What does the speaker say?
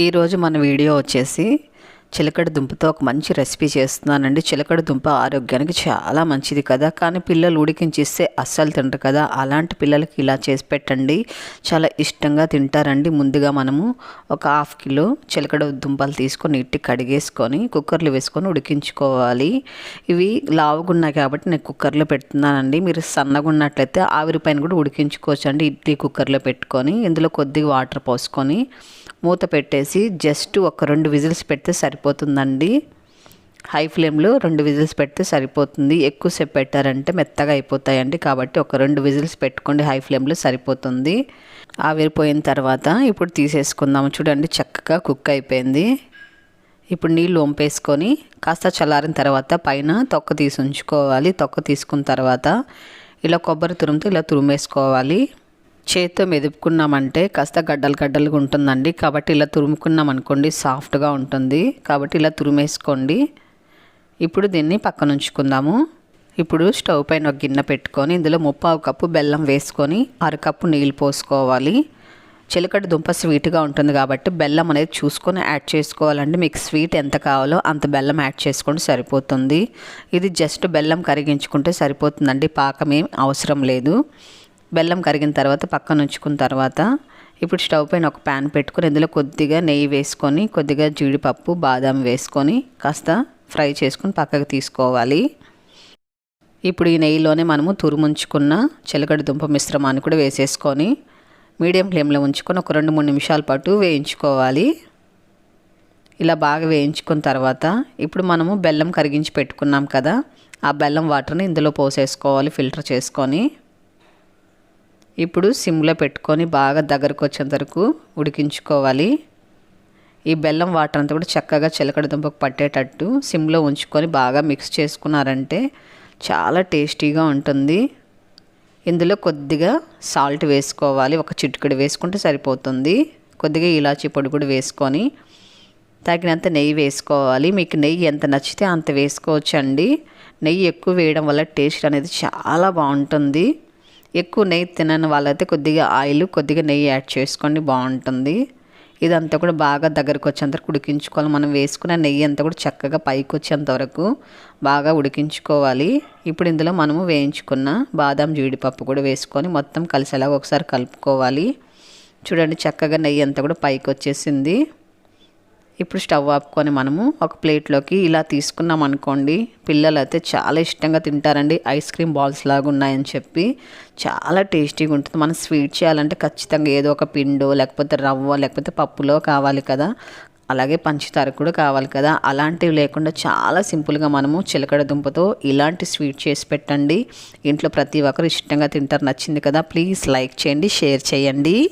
ఈరోజు మన వీడియో వచ్చేసి చిలకడ దుంపతో ఒక మంచి రెసిపీ చేస్తున్నానండి. చిలకడ దుంప ఆరోగ్యానికి చాలా మంచిది కదా, కానీ పిల్లలు ఉడికించిస్తే అస్సలు తింటారు కదా. అలాంటి పిల్లలకి ఇలా చేసి పెట్టండి, చాలా ఇష్టంగా తింటారండి. ముందుగా మనము ఒక 1/2 కిలో చిలకడ దుంపలు తీసుకొని నీట్గా కడిగేసుకొని కుక్కర్లో వేసుకొని ఉడికించుకోవాలి. ఇవి లావుగా ఉన్నాయి కాబట్టి నేను కుక్కర్లో పెడుతున్నానండి. మీరు సన్నగా ఉన్నట్లయితే ఆవిరి పైన కూడా ఉడికించుకోవచ్చు అండి. ఇడ్లీ కుక్కర్లో పెట్టుకొని ఇందులో కొద్దిగా వాటర్ పోసుకొని మూత పెట్టేసి జస్ట్ ఒక 2 విజిల్స్ పెడితే సరిపోతుందండి. హై ఫ్లేమ్లో 2 విజిల్స్ పెడితే సరిపోతుంది. ఎక్కువసేపు పెట్టారంటే మెత్తగా అయిపోతాయండి. కాబట్టి ఒక 2 విజిల్స్ పెట్టుకోండి, హై ఫ్లేమ్లో సరిపోతుంది. ఆవిరిపోయిన తర్వాత ఇప్పుడు తీసేసుకుందాము. చూడండి, చక్కగా కుక్ అయిపోయింది. ఇప్పుడు నీళ్ళు వంపేసుకొని కాస్త చల్లారిన తర్వాత పైన తొక్క తీసి ఉంచుకోవాలి. తొక్క తీసుకున్న తర్వాత ఇలా కొబ్బరి తురుముతో ఇలా తురిమేసుకోవాలి. చేతితో మెదుపుకున్నామంటే కాస్త గడ్డలుగా ఉంటుందండి. కాబట్టి ఇలా తురుముకున్నాం అనుకోండి, సాఫ్ట్గా ఉంటుంది. కాబట్టి ఇలా తురిమేసుకోండి. ఇప్పుడు దీన్ని పక్కన ఉంచుకుందాము. ఇప్పుడు స్టవ్ పైన ఒక గిన్నె పెట్టుకొని ఇందులో 3/4 కప్పు బెల్లం వేసుకొని 1/2 కప్పు నీళ్ళు పోసుకోవాలి. చిలకడ దుంప స్వీట్గా ఉంటుంది కాబట్టి బెల్లం అనేది చూసుకొని యాడ్ చేసుకోవాలండి. మీకు స్వీట్ ఎంత కావాలో అంత బెల్లం యాడ్ చేసుకుంటే సరిపోతుంది. ఇది జస్ట్ బెల్లం కరిగించుకుంటే సరిపోతుందండి, పాకం ఏం అవసరం లేదు. బెల్లం కరిగిన తర్వాత పక్కన ఉంచుకున్న తర్వాత ఇప్పుడు స్టవ్ పైన ఒక ప్యాన్ పెట్టుకొని ఇందులో కొద్దిగా నెయ్యి వేసుకొని కొద్దిగా జీడిపప్పు బాదం వేసుకొని కాస్త ఫ్రై చేసుకొని పక్కకు తీసుకోవాలి. ఇప్పుడు ఈ నెయ్యిలోనే మనము తురుముంచుకున్న చిలకడ దుంప మిశ్రమాన్ని కూడా వేసేసుకొని మీడియం ఫ్లేమ్లో ఉంచుకొని ఒక 2-3 నిమిషాల పాటు వేయించుకోవాలి. ఇలా బాగా వేయించుకున్న తర్వాత ఇప్పుడు మనము బెల్లం కరిగించి పెట్టుకున్నాం కదా, ఆ బెల్లం వాటర్ని ఇందులో పోసేసుకోవాలి ఫిల్టర్ చేసుకొని. ఇప్పుడు సిమ్లో పెట్టుకొని బాగా దగ్గరకు వచ్చేంత వరకు ఉడికించుకోవాలి. ఈ బెల్లం వాటర్ అంతా కూడా చక్కగా చిలకడ దుంపకు పట్టేటట్టు సిమ్లో ఉంచుకొని బాగా మిక్స్ చేసుకున్నారంటే చాలా టేస్టీగా ఉంటుంది. ఇందులో కొద్దిగా సాల్ట్ వేసుకోవాలి, ఒక చిటికెడు వేసుకుంటే సరిపోతుంది. కొద్దిగా ఇలాచీ పొడి కూడా వేసుకొని తగినంత నెయ్యి వేసుకోవాలి. మీకు నెయ్యి ఎంత నచ్చితే అంత వేసుకోవచ్చండి. నెయ్యి ఎక్కువ వేయడం వల్ల టేస్ట్ అనేది చాలా బాగుంటుంది. ఎక్కువ నెయ్యి తినని వాళ్ళైతే కొద్దిగా ఆయిల్ కొద్దిగా నెయ్యి యాడ్ చేసుకోండి, బాగుంటుంది. ఇదంతా కూడా బాగా దగ్గరకు వచ్చేంత వరకు ఉడికించుకోవాలి. మనం వేసుకున్న నెయ్యి అంతా కూడా చక్కగా పైకి వచ్చేంత వరకు బాగా ఉడికించుకోవాలి. ఇప్పుడు ఇందులో మనము వేయించుకున్న బాదం జీడిపప్పు కూడా వేసుకొని మొత్తం కలిసేలాగా ఒకసారి కలుపుకోవాలి. చూడండి, చక్కగా నెయ్యి అంతా కూడా పైకి వచ్చేసింది. ఇప్పుడు స్టవ్ ఆపుకొని మనము ఒక ప్లేట్లోకి ఇలా తీసుకున్నాం అనుకోండి, పిల్లలు అయితే చాలా ఇష్టంగా తింటారండి. ఐస్ క్రీమ్ బాల్స్ లాగా ఉన్నాయని చెప్పి చాలా టేస్టీగా ఉంటుంది. మనం స్వీట్ చేయాలంటే ఖచ్చితంగా ఏదో ఒక పిండో లేకపోతే రవ్వ లేకపోతే పప్పులో కావాలి కదా, అలాగే పంచదార కూడా కావాలి కదా. అలాంటివి లేకుండా చాలా సింపుల్గా మనము చిలకడ దుంపతో ఇలాంటి స్వీట్ చేసి పెట్టండి. ఇంట్లో ప్రతి ఒక్కరు ఇష్టంగా తింటారు. నచ్చింది కదా, ప్లీజ్ లైక్ చేయండి, షేర్ చేయండి.